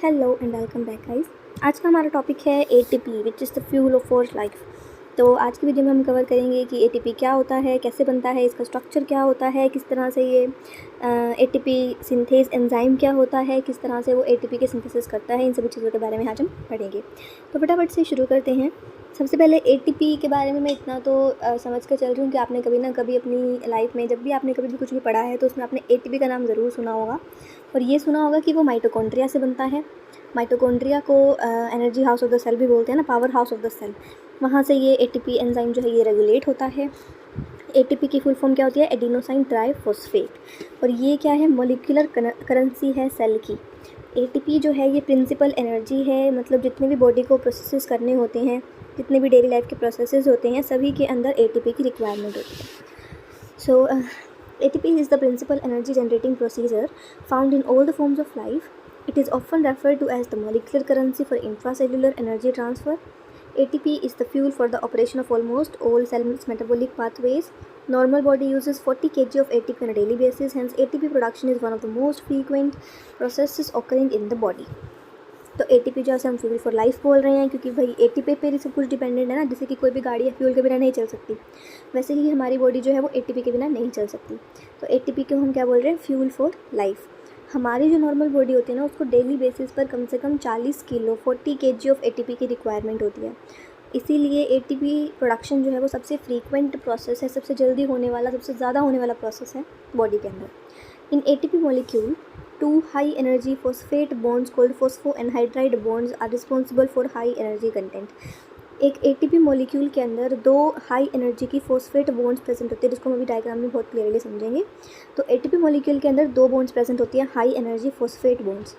Hello and welcome back guys. आज का हमारा टॉपिक है ATP which is the fuel of our life. तो आज की वीडियो में हम कवर करेंगे कि एटीपी क्या होता है, कैसे बनता है, इसका स्ट्रक्चर क्या होता है, किस तरह से ये एटीपी सिंथेज एंजाइम क्या होता है, किस तरह से वो एटीपी के सिंथेसिस करता है। इन सभी चीज़ों के बारे में आज हम पढ़ेंगे। तो फटाफट से शुरू करते हैं। सबसे पहले एटीपी के बारे में मैं इतना तो समझ कर चल रही हूँ कि आपने कभी ना कभी अपनी लाइफ में जब भी आपने कभी भी कुछ भी पढ़ा है तो उसमें आपने एटीपी का नाम ज़रूर सुना होगा, और ये सुना होगा कि वो माइटोकॉन्ड्रिया से बनता है। माइटोकॉन्ड्रिया को energy house of the cell भी बोलते हैं ना, power house of the cell. वहाँ से ये एटीपी एंजाइम जो है ये रेगुलेट होता है। एटीपी की फुल फॉर्म क्या होती है? Adenosine triphosphate. और ये क्या है? मॉलिक्यूलर करेंसी है सेल की। एटीपी जो है ये प्रिंसिपल एनर्जी है, मतलब जितने भी बॉडी को प्रोसेसेस करने होते हैं, जितने भी डेली लाइफ के प्रोसेसेस होते हैं, सभी के अंदर एटीपी की रिक्वायरमेंट होती है। सो ATP is the principal energy generating procedure found in all the forms of life. It is often referred to as the molecular currency for intracellular energy transfer. ATP is the fuel for the operation of almost all cells' metabolic pathways. Normal body uses 40 kg of ATP on a daily basis, hence ATP production is one of the most frequent processes occurring in the body. तो ATP जो है हम fuel for life बोल रहे हैं, क्योंकि भाई ATP पे ही सब कुछ डिपेंडेंट है ना। जैसे कि कोई भी गाड़ी है फ्यूल के बिना नहीं चल सकती, वैसे ही हमारी बॉडी जो है वो एटीपी के बिना नहीं चल सकती। तो एटीपी को हम क्या बोल रहे हैं? Fuel for life. हमारी जो नॉर्मल बॉडी होती है ना, उसको डेली बेसिस पर कम से कम 40 किलो 40 kg ऑफ एटीपी की रिक्वायरमेंट होती है। इसीलिए एटीपी प्रोडक्शन जो है वो सबसे फ्रीक्वेंट प्रोसेस है, सबसे जल्दी होने वाला, सबसे ज़्यादा होने वाला प्रोसेस है बॉडी के अंदर। In ATP molecule, two high energy phosphate bonds called phosphoanhydride bonds are responsible for high energy content. एक एटीपी मॉलिक्यूल के अंदर दो हाई एनर्जी की फोस्फेट बॉन्ड्स प्रेजेंट होती है, जिसको हम अभी डायग्राम में बहुत क्लियरली समझेंगे। तो एटीपी मॉलिक्यूल के अंदर दो बॉन्ड्स प्रेजेंट होती हैं, हाई एनर्जी फोस्फेट बॉन्ड्स,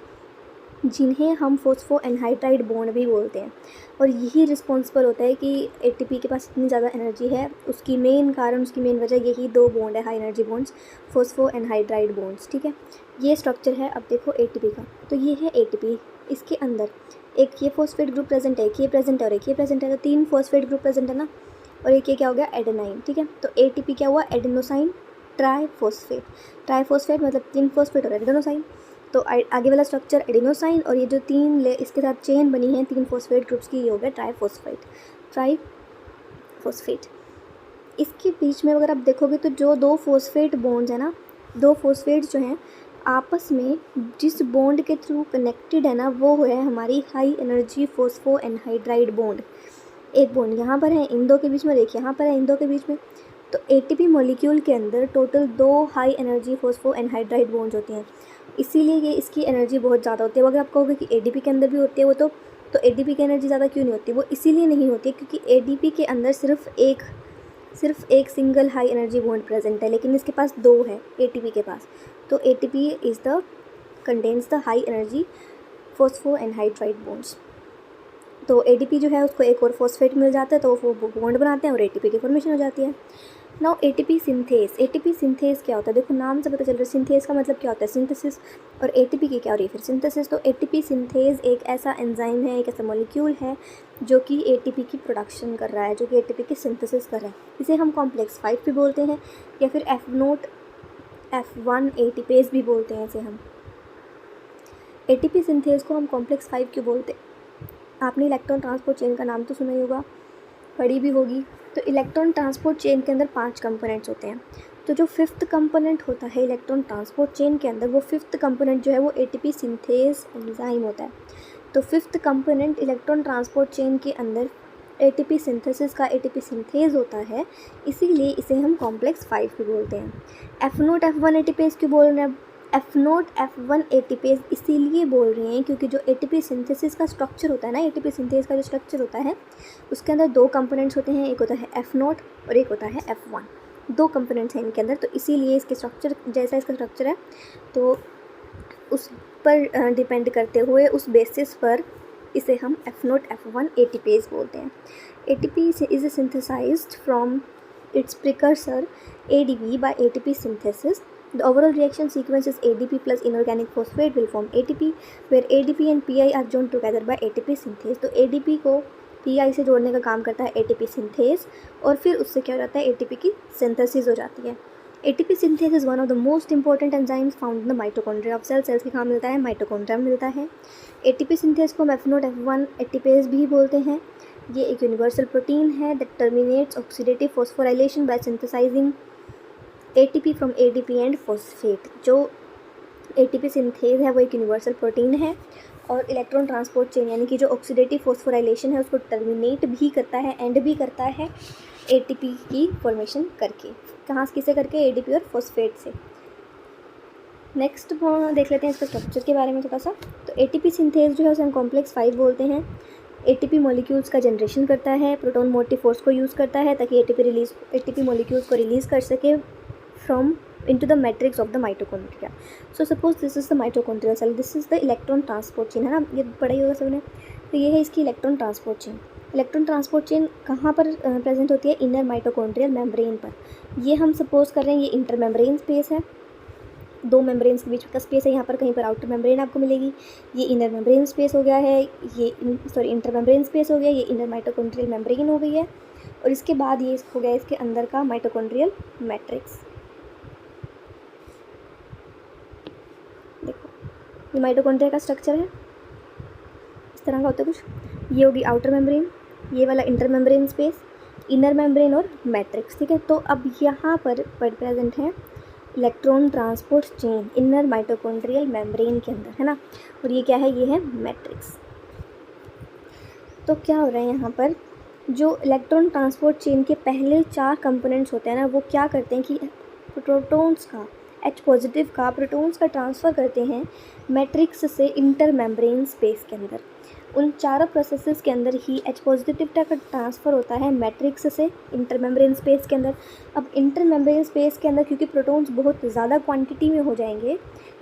जिन्हें हम फोस्फोएनहाइड्राइड बॉन्ड भी बोलते हैं। और यही रिस्पॉन्सिबल होता है कि एटीपी के पास इतनी ज़्यादा एनर्जी है। उसकी मेन कारण, उसकी मेन वजह यही दो बॉन्ड है, हाई एनर्जी बॉन्ड्स, फोस्फोएनहाइड्राइड बॉन्ड्स। ठीक है, ये स्ट्रक्चर है अब देखो एटीपी का। तो ये है एटीपी, इसके अंदर एक ये फोस्फेट ग्रुप प्रेजेंट है, एक ये प्रेजेंट है और एक ये प्रेजेंट है। तो 3 फोस्फेट ग्रुप प्रेजेंट है ना, और एक ये क्या हो गया? एडेनाइन। ठीक है, तो एटीपी क्या हुआ? Adenosine triphosphate. ट्राइफॉस्फेट मतलब 3 फोस्फेट और एडेनोसाइन। तो आगे वाला स्ट्रक्चर एडिनोसाइन, और ये जो 3 इसके साथ चेन बनी है 3 फोस्फेट ग्रुप्स की, ये हो गया ट्राइफॉस्फेट। इसके बीच में अगर आप देखोगे तो जो 2 फोस्फेट बॉन्ड्स हैं ना, 2 फोस्फेट जो हैं आपस में जिस बॉन्ड के थ्रू कनेक्टेड है ना, वो है हमारी हाई एनर्जी फोस्फोएनहाइड्राइड बॉन्ड। एक बॉन्ड यहाँ पर है इन दो के बीच में, एक यहाँ पर है इन दो के बीच में। तो एटीपी मॉलिक्यूल के अंदर total 2 high energy phosphoanhydride bonds होती हैं, इसीलिए ये इसकी एनर्जी बहुत ज़्यादा होती है। अगर आप कहोगे कि एडीपी के अंदर भी होती है वो, तो एडीपी की एनर्जी ज़्यादा क्यों नहीं होती? वो इसीलिए नहीं होती क्योंकि एडीपी के अंदर सिर्फ एक single high energy bond present है, लेकिन इसके पास 2 है एटीपी के पास। तो ATP contains the high energy phosphoanhydride bonds. तो एडीपी जो है उसको एक और फॉस्फेट मिल जाता है, तो वो बॉन्ड बनाते हैं और एटीपी की फॉर्मेशन हो जाती है। नाउ एटीपी सिंथेज क्या होता है? देखो नाम से पता चल रहा है, सिंथेज का मतलब क्या होता है? सिंथेसिस। और एटीपी की क्या हो रही है फिर? सिंथेसिस। तो एटीपी सिंथेज एक ऐसा एंजाइम है, एक ऐसा मॉलिक्यूल है जो कि एटीपी की प्रोडक्शन कर रहा है, जो कि एटीपी की सिंथेसिस कर रहा है। इसे हम कॉम्प्लेक्स 5 भी बोलते हैं, या फिर F1 एटीपेज भी बोलते हैं इसे हम। एटीपी सिंथेज को हम कॉम्प्लेक्स 5 क्यों बोलते हैं? आपने इलेक्ट्रॉन ट्रांसपोर्ट चेन का नाम तो सुना ही होगा, पढ़ी भी होगी। तो इलेक्ट्रॉन ट्रांसपोर्ट चेन के अंदर 5 कंपोनेंट्स होते हैं। तो जो 5th कंपोनेंट होता है इलेक्ट्रॉन ट्रांसपोर्ट चेन के अंदर, वो 5th कंपोनेंट जो है वो एटीपी सिंथेज एंजाइम होता है। तो 5th component electron transport chain के अंदर एटीपी सिंथेसिस का एटीपी सिंथेज होता है, इसीलिए इसे हम कॉम्प्लेक्स 5 भी बोलते हैं। F0 F1 एटीपेज क्यों बोल रहे हैं? F0 F1 एटीपेज इसीलिए बोल रहे हैं क्योंकि जो एटीपी सिंथेसिस का स्ट्रक्चर होता है ना, एटीपी सिंथेज का जो स्ट्रक्चर होता है उसके अंदर 2 कंपोनेंट्स होते हैं, एक होता है F0 और एक होता है F1। 2 कंपोनेंट्स हैं इनके अंदर, तो इसीलिए इसके स्ट्रक्चर जैसा इसका स्ट्रक्चर है, तो उस पर डिपेंड करते हुए, उस बेसिस पर इसे हम F0 F1 एटीपेज बोलते हैं। ATP is synthesised from its precursor ADP by ATP synthesis. The overall reaction sequence is ADP plus inorganic phosphate will form ATP, where ADP and PI are joined together by ATP synthase. तो ADP को PI से जोड़ने का काम करता है ATP synthase, और फिर उससे क्या हो जाता है? ATP की synthesis हो जाती है। ATP synthesis is one of the most important enzymes found in the mitochondria of cells की कहाँ मिलता है, माइटोकॉन्ड्रिया में मिलता है। ATP सिंथेसिस को हम F0 F1 एटीपेज भी बोलते हैं। ये एक यूनिवर्सल प्रोटीन है that terminates oxidative phosphorylation by synthesising ATP from ADP and phosphate. जो ATP सिंथेज है वो एक यूनिवर्सल प्रोटीन है और इलेक्ट्रॉन ट्रांसपोर्ट चेन यानी कि जो ऑक्सीडेटिव फॉस्फोराइलेशन है उसको टर्मिनेट भी करता है, एंड भी करता है ATP की फॉर्मेशन करके। कहाँ किसे करके, ADP और फॉस्फेट से। नेक्स्ट देख लेते हैं इसके स्ट्रक्चर के बारे में थोड़ा सा। तो ATP सिंथेज जो है उसे हम कॉम्प्लेक्स 5 बोलते हैं। ATP मॉलिक्यूल्स का जनरेशन करता है, प्रोटॉन मोटिव फोर्स को यूज़ करता है ताकि ATP मॉलिक्यूल्स को रिलीज़ कर सके from into the matrix of the mitochondria. So suppose this is the mitochondrial cell, this is the electron transport chain, है ना, ये पढ़ा ही होगा सबने। तो ये है इसकी electron transport chain. Electron transport chain कहाँ पर प्रेजेंट होती है, इनर माइटोकॉन्ड्रियल मेम्ब्रेन पर। ये हम सपोज कर रहे हैं ये इंटर मेम्ब्रेन स्पेस है, दो मेम्ब्रेन्स के बीच का स्पेस है, यहाँ पर कहीं पर आउटर मेम्ब्रेन आपको मिलेगी। ये इनर मेम्ब्रेन स्पेस हो गया है, ये इंटर मेम्ब्रेन स्पेस हो गया, ये इनर माइटोकॉन्ड्रियल मेम्ब्रेन हो गई है। और इसके बाद ये हो गया इसके अंदर का माइटोकॉन्ड्रियल मैट्रिक्स। देखो ये माइटोकॉन्ड्रिया का स्ट्रक्चर है, इस तरह का होता है कुछ। ये होगी आउटर मेम्ब्रेन, ये वाला inter membrane space, inner membrane और मैट्रिक्स, ठीक है। तो अब यहाँ पर प्रेजेंट है electron transport chain inner mitochondrial membrane के अंदर, है ना। और ये क्या है, ये है मैट्रिक्स। तो क्या हो रहा है यहाँ पर, जो इलेक्ट्रॉन ट्रांसपोर्ट चेन के पहले 4 कंपोनेंट्स होते हैं ना, वो क्या करते हैं कि प्रोटॉन्स का, H पॉजिटिव का प्रोटॉन्स का ट्रांसफ़र करते हैं मैट्रिक्स से इंटर मेम्ब्रेन स्पेस के अंदर। उन चारों प्रोसेसेस के अंदर ही H पॉजिटिव का ट्रांसफ़र होता है मैट्रिक्स से इंटर मेम्ब्रेन स्पेस के अंदर। अब इंटर मेम्ब्रेन स्पेस के अंदर क्योंकि प्रोटॉन्स बहुत ज़्यादा क्वांटिटी में हो जाएंगे,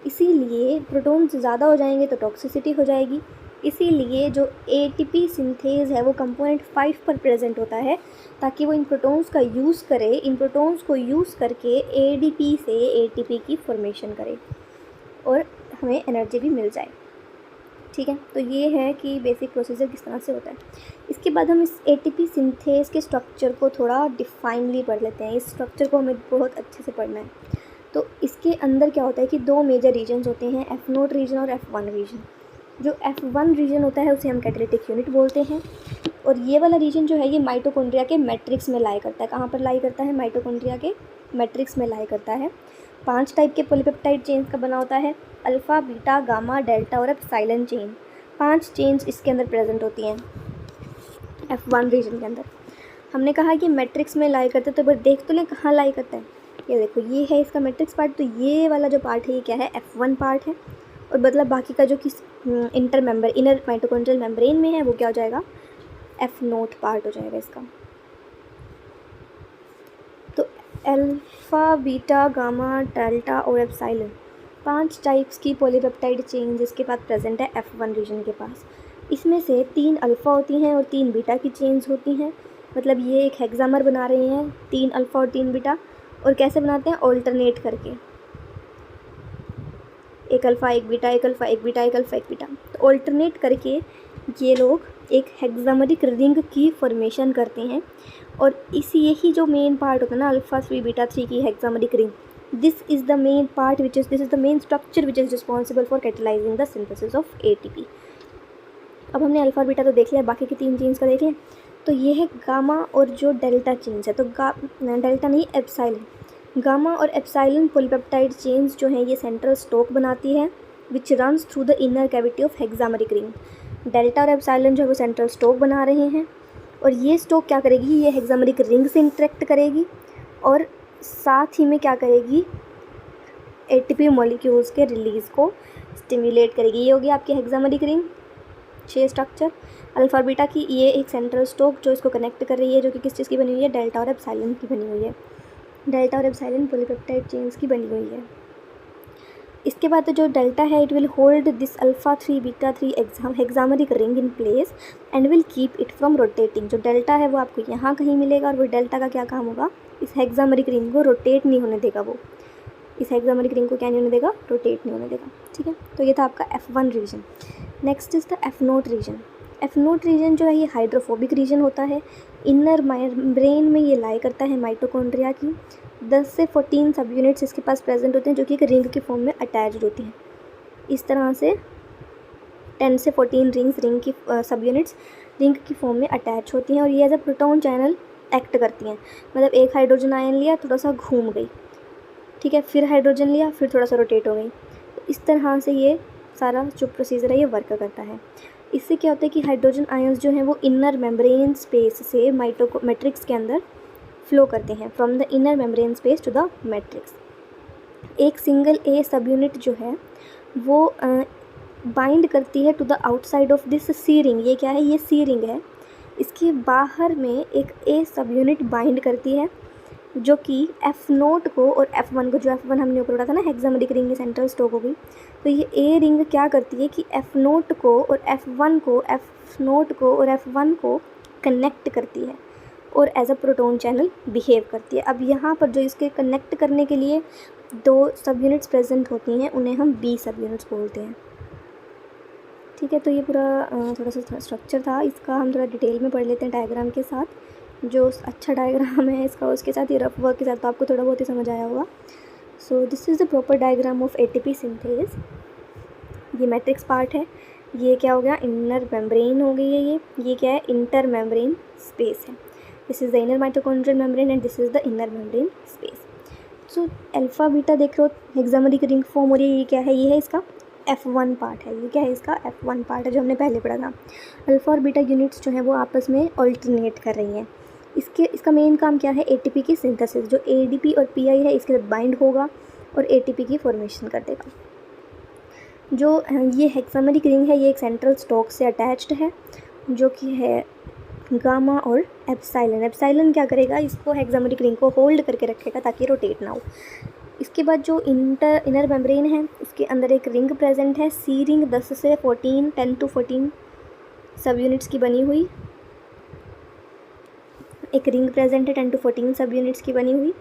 इसीलिए प्रोटॉन्स ज़्यादा हो जाएंगे तो टॉक्सिसिटी हो जाएगी। इसीलिए जो ATP सिंथेज है वो कंपोनेंट 5 पर प्रेजेंट होता है ताकि वो इन प्रोटॉन्स का यूज़ करे, इन प्रोटॉन्स को यूज़ करके ADP से ATP की फॉर्मेशन करे और हमें एनर्जी भी मिल जाए, ठीक है। तो ये है कि बेसिक प्रोसीजर किस तरह से होता है। इसके बाद हम इस ATP सिंथेज के स्ट्रक्चर को थोड़ा डिफाइनली पढ़ लेते हैं। इस स्ट्रक्चर को हमें बहुत अच्छे से पढ़ना है। तो इसके अंदर क्या होता है कि 2 मेजर रीजन्स होते हैं, F0 रीजन और F1 रीजन। जो F1 रीजन होता है उसे हम कैटालिटिक यूनिट बोलते हैं, और ये वाला रीजन जो है ये माइटोकॉन्ड्रिया के मैट्रिक्स में लाई करता है। कहाँ पर लाई करता है, माइटोकॉन्ड्रिया के मैट्रिक्स में लाई करता है। 5 टाइप के पॉलीपेप्टाइड चेन्स का बना होता है, अल्फ़ा, बीटा, गामा, डेल्टा और एप्सिलॉन चेन। 5 चेन्स इसके अंदर प्रेजेंट होती हैं F1 रीजन के अंदर। हमने कहा कि मैट्रिक्स में लाई करते, तो एक बार देख तो लें कहाँ लाई करता है। ये देखो ये है इसका मैट्रिक्स पार्ट, तो ये वाला जो पार्ट है ये क्या है, F1 पार्ट है। और मतलब बाकी का जो किस इनर माइटोकॉन्ड्रियल मेम्ब्रेन में है वो क्या हो जाएगा, F0 पार्ट हो जाएगा इसका। तो अल्फ़ा, बीटा, गामा, डेल्टा और एप्सिलॉन 5 टाइप्स की पॉलीपेप्टाइड चेन जिसके पास प्रेजेंट है F1 रीजन के पास। इसमें से 3 अल्फ़ा होती हैं और 3 बीटा की चेन्स होती हैं। मतलब ये एक हेक्सामर बना रहे हैं, 3 अल्फ़ा और 3 बीटा। और कैसे बनाते हैं, ऑल्टरनेट करके, एक अल्फ़ा एक बीटा, एक अल्फ़ा एक बीटा, एक अल्फ़ा एक बीटा। तो ऑल्टरनेट करके ये लोग एक हेक्सामेरिक रिंग की फॉर्मेशन करते हैं। और इसी यही जो मेन पार्ट होता है ना, अल्फ़ा 3 बीटा 3 की hexameric ring, this is the main part this is the main structure which is responsible for catalysing the synthesis of ATP। अब हमने अल्फ़ा बीटा तो देख लिया, बाकी की 3 चेन्स का देख लें। तो ये है गामा और जो डेल्टा चेन्स है, तो डेल्टा नहीं एप्सिलॉन। गामा और एप्सिलॉन पॉलीपेप्टाइड चेन्स जो हैं ये सेंट्रल स्टॉक बनाती है which runs through the inner cavity of hexameric ring. Delta और एप्सिलॉन जो है वो सेंट्रल स्टॉक बना रहे हैं, और ये स्टॉक क्या करेगी, ये हेक्सामेरिक रिंग से इंटरेक्ट करेगी और साथ ही में क्या करेगी, ATP मॉलिक्यूल्स के रिलीज़ को स्टिमुलेट करेगी। ये होगी आपकी हेक्सामेरिक रिंग, 6 स्ट्रक्चर। अल्फ़ा बीटा की ये एक सेंट्रल स्टॉक जो इसको कनेक्ट कर रही है, जो कि किस चीज़ की बनी हुई है, डेल्टा और एप्सिलॉन की बनी हुई है। डेल्टा और एप्सिलॉन पॉलीपेप्टाइड चेन्स की बनी हुई है। इसके बाद जो डेल्टा है, it will hold this alpha 3 beta 3 hexameric ring in place and will keep it from rotating. जो डेल्टा है वो आपको यहाँ कहीं मिलेगा, और वो डेल्टा का क्या काम होगा, इस हेक्सामेरिक रिंग को रोटेट नहीं होने देगा। वो इस हेक्सामेरिक रिंग को क्या नहीं होने देगा, रोटेट नहीं होने देगा, ठीक है। तो ये था आपका F1 region. Next is the F0 region. F0 region जो है ये हाइड्रोफोबिक रीजन होता है। इनर मेम्ब्रेन में ये लाई करता है माइटोकॉन्ड्रिया की। 10 से 14 सब यूनिट्स इसके पास प्रेजेंट होते हैं जो कि एक रिंग के फॉर्म में अटैच्ड होती हैं। इस तरह से 10 से 14 रिंग की सब यूनिट्स रिंग की फॉर्म में अटैच होती हैं और ये as a proton channel act करती हैं। मतलब एक हाइड्रोजन आयन लिया, थोड़ा सा घूम गई, ठीक है, फिर हाइड्रोजन लिया, फिर थोड़ा सा रोटेट हो गई। तो इस तरह से ये सारा जो प्रोसीजर है ये वर्क करता है। इससे क्या होता है कि हाइड्रोजन आयंस जो हैं वो इनर मेम्ब्रेन स्पेस से मैट्रिक्स के अंदर फ्लो करते हैं, from the inner membrane space to the matrix. एक सिंगल ए सब यूनिट जो है वो बाइंड करती है to the outside of this C ring. ये क्या है, ये सी रिंग है, इसके बाहर में एक ए सब यूनिट बाइंड करती है जो कि F0 को और F1 को, जो F1 हमने ऊपर पढ़ा था ना, हेक्सामेरिक रिंग में सेंट्रल स्टॉक हो गई, तो ये ए रिंग क्या करती है कि F0 को और F1 और F1 को कनेक्ट करती है और as a proton channel behave करती है। अब यहाँ पर जो इसके कनेक्ट करने के लिए दो सब यूनिट्स प्रेजेंट होती हैं उन्हें हम बी सब यूनिट्स बोलते हैं, ठीक है। तो ये पूरा थोड़ा सा स्ट्रक्चर था, इसका हम थोड़ा डिटेल में पढ़ लेते हैं डायग्राम के साथ। जो अच्छा डायग्राम है इसका, उसके साथ ये रफ वर्क के साथ तो आपको थोड़ा बहुत ही समझ आया होगा। So this is the proper diagram of ATP synthase. ये मैट्रिक्स पार्ट है, ये क्या हो गया, इनर मेम्ब्रेन हो गई है, ये क्या है, इंटर मेम्ब्रेन स्पेस है। This is the inner mitochondrial membrane and this is the inner membrane space. So alpha beta देख रहे हो, हेक्सामेरिक रिंग फॉर्म हो रही है, ये क्या है, ये है इसका F1 पार्ट है। ये क्या है, इसका F1 पार्ट है जो हमने पहले पढ़ा था। अल्फ़ा और बीटा यूनिट्स जो हैं वो आपस में ऑल्टरनेट कर रही हैं। इसका मेन काम क्या है, एटीपी की सिंथेसिस। जो एडीपी और पीआई है इसके साथ बाइंड होगा और एटीपी की फॉर्मेशन कर देगा। जो ये हेक्सामेरिक रिंग है ये एक सेंट्रल स्टॉक से अटैच्ड है जो कि है गामा और एप्सिलॉन। एप्सिलॉन क्या करेगा, इसको हेक्सामेरिक रिंग को होल्ड करके रखेगा ताकि रोटेट ना हो। इसके बाद जो इनर मेम्ब्रेन है उसके अंदर एक रिंग प्रेजेंट है, सी रिंग 10 से 14 सब यूनिट्स की बनी हुई। एक रिंग प्रेजेंट है 10 to 14 सब यूनिट्स की बनी हुई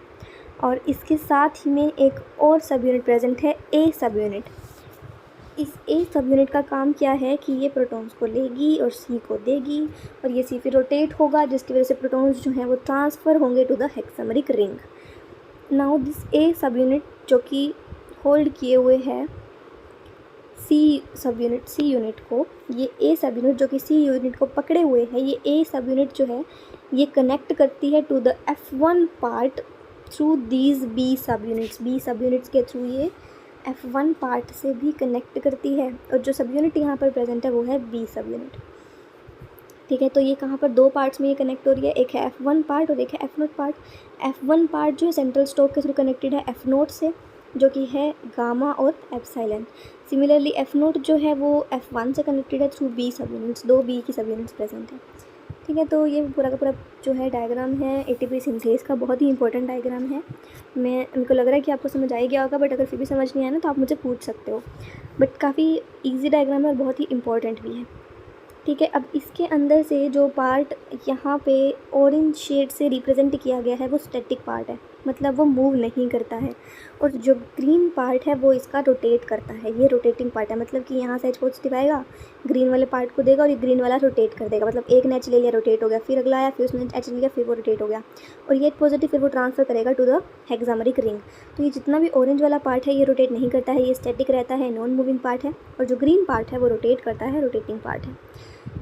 और इसके साथ ही में एक और सब यूनिट प्रेजेंट है, ए सब यूनिट। इस ए सब यूनिट का काम क्या है कि ये प्रोटॉन्स को लेगी और सी को देगी और ये सी फिर रोटेट होगा जिसकी वजह से प्रोटॉन्स जो हैं वो ट्रांसफ़र होंगे to the hexameric ring. Now this a subunit जो कि होल्ड किए हुए है सी यूनिट को, ये ए सब यूनिट जो कि सी यूनिट को पकड़े हुए है, ये ए सब यूनिट जो है ये कनेक्ट करती है to the F1 part through these B subunits के थ्रू ये F1 पार्ट से भी कनेक्ट करती है और जो सब यूनिट यहाँ पर प्रेजेंट है वो है बी सब यूनिट, ठीक है। तो ये कहाँ पर दो पार्ट्स में ये कनेक्ट हो रही है, एक है F1 पार्ट और एक है F0 पार्ट। F1 पार्ट जो है सेंट्रल स्टॉक के थ्रू कनेक्टेड है F0 से जो कि है गामा और एप्सिलॉन। सिमिलरली F0 जो है वो F1 से कनेक्टेड है थ्रू बी सब यूनिट्स, दो बी की सब यूनिट्स प्रेजेंट है, ठीक है। तो ये पूरा का पूरा जो है डायग्राम है एटीपी सिंथेज का, बहुत ही इंपॉर्टेंट डायग्राम है। मेरे को लग रहा है कि आपको समझ आ ही गया होगा, बट अगर फिर भी समझ नहीं आया ना तो आप मुझे पूछ सकते हो। बट काफ़ी ईजी डायग्राम है और बहुत ही इंपॉर्टेंट भी है, ठीक है। अब इसके अंदर से जो पार्ट यहाँ पे ऑरेंज शेड से रिप्रेजेंट किया गया है वो स्टैटिक पार्ट है, मतलब वो मूव नहीं करता है। और जो ग्रीन पार्ट है वो इसका रोटेट करता है, ये रोटेटिंग पार्ट है। मतलब कि यहाँ से H पॉजिटिव आएगा, ग्रीन वाले पार्ट को देगा और ये ग्रीन वाला रोटेट कर देगा। मतलब एक ने H ले लिया, रोटेट हो गया, फिर अगला आया, फिर उसने H लिया, फिर वो रोटेट हो गया और ये H पॉजिटिव फिर वो ट्रांसफ़र करेगा टू द हेक्सामेरिक रिंग। तो ये जितना भी ऑरेंज वाला पार्ट है ये रोटेट नहीं करता है, ये स्टैटिक रहता है, नॉन मूविंग पार्ट है। और जो ग्रीन पार्ट है वो रोटेट करता है, रोटेटिंग पार्ट है,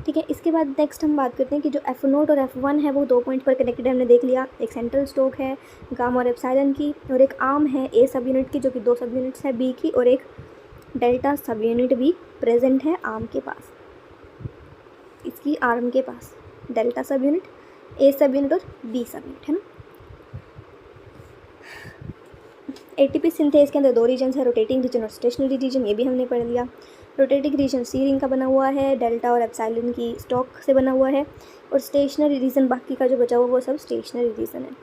ठीक है। इसके बाद नेक्स्ट हम बात करते हैं कि जो F0 और F1 है वो दो पॉइंट पर कनेक्टेड है, हमने देख लिया। एक सेंट्रल स्टॉक है गामा और एप्सिलॉन की और एक आर्म है ए सब यूनिट की जो कि दो सब यूनिट्स है बी की, और एक डेल्टा सब यूनिट भी प्रेजेंट है आर्म के पास, इसकी आर्म के पास डेल्टा सब यूनिट, ए सब यूनिट और बी सब यूनिट है ना। एटीपी सिंथेज के अंदर दो रीजन्स है, रोटेटिंग रीजन और स्टेशनरी रीजन, ये भी हमने पढ़ लिया। रोटेटिंग रीजन सी रिंग का बना हुआ है, डेल्टा और एप्सिलॉन की स्टॉक से बना हुआ है, और स्टेशनरी रीजन बाकी का जो बचा हुआ वो सब स्टेशनरी रीजन है।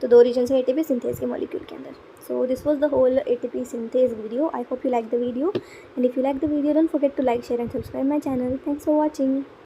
तो दो रीजन्स है एटीपी सिंथेज के मॉलिक्यूल के अंदर। So this was the whole ATP synthase video. I hope you like the video, and if you like the video don't forget to like, share and subscribe my channel. Thanks for watching.